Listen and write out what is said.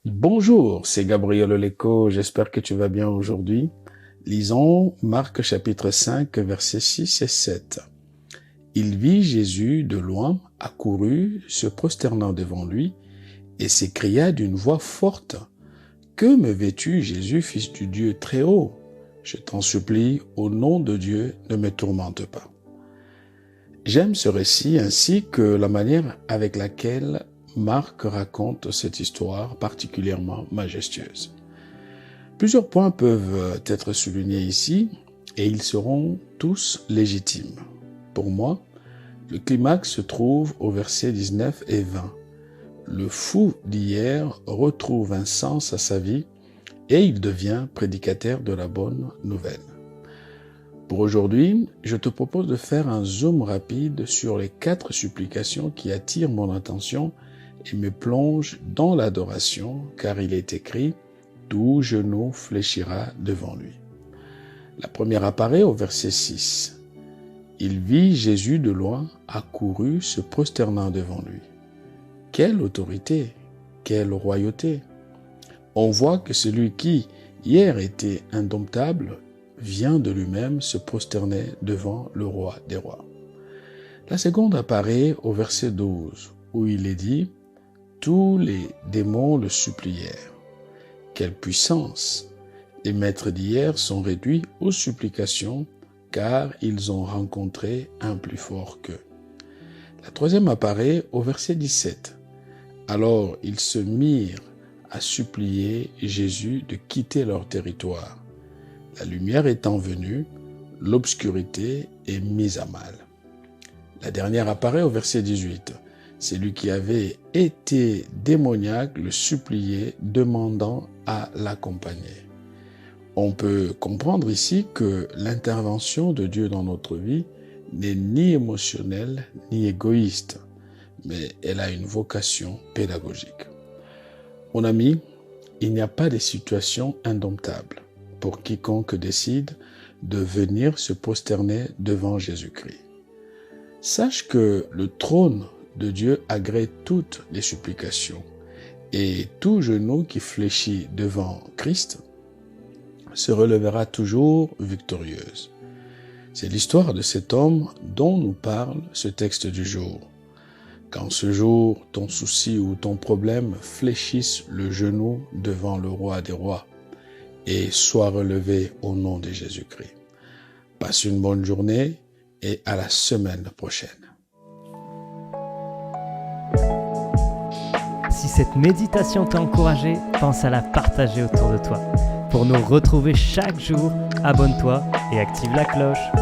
Bonjour, c'est Gabriel Oleko, j'espère que tu vas bien aujourd'hui. Lisons Marc chapitre 5, versets 6 et 7. Il vit Jésus de loin, accourut, se prosternant devant lui, et s'écria d'une voix forte, « Que me veux-tu, Jésus, fils du Dieu très haut? Je t'en supplie, au nom de Dieu, ne me tourmente pas. » J'aime ce récit ainsi que la manière avec laquelle Marc raconte cette histoire particulièrement majestueuse. Plusieurs points peuvent être soulignés ici et ils seront tous légitimes. Pour moi, le climax se trouve au verset 19 et 20. Le fou d'hier retrouve un sens à sa vie et il devient prédicateur de la bonne nouvelle. Pour aujourd'hui, je te propose de faire un zoom rapide sur les 4 supplications qui attirent mon attention et me plongent dans l'adoration, car il est écrit « Tout genou fléchira devant lui ». La première apparaît au verset 6. Il vit Jésus de loin, accourut, se prosternant devant lui. Quelle autorité, quelle royauté! On voit que celui qui, hier, était indomptable, vient de lui-même se prosterner devant le roi des rois. La seconde apparaît au verset 12, où il est dit « Tous les démons le supplièrent ». Quelle puissance! Les maîtres d'hier sont réduits aux supplications, car ils ont rencontré un plus fort qu'eux. La troisième apparaît au verset 17. Alors ils se mirent à supplier Jésus de quitter leur territoire. La lumière étant venue, l'obscurité est mise à mal. La dernière apparaît au verset 18. Celui qui avait été démoniaque le suppliait, demandant à l'accompagner. On peut comprendre ici que l'intervention de Dieu dans notre vie n'est ni émotionnelle ni égoïste, mais elle a une vocation pédagogique. Mon ami, il n'y a pas de situation indomptable pour quiconque décide de venir se prosterner devant Jésus-Christ. Sache que le trône de Dieu agrée toutes les supplications et tout genou qui fléchit devant Christ se relèvera toujours victorieuse. C'est l'histoire de cet homme dont nous parle ce texte du jour. Quand ce jour, ton souci ou ton problème fléchisse le genou devant le roi des rois et soit relevé au nom de Jésus-Christ. Passe une bonne journée et à la semaine prochaine. Si cette méditation t'a encouragé, pense à la partager autour de toi. Pour nous retrouver chaque jour, abonne-toi et active la cloche.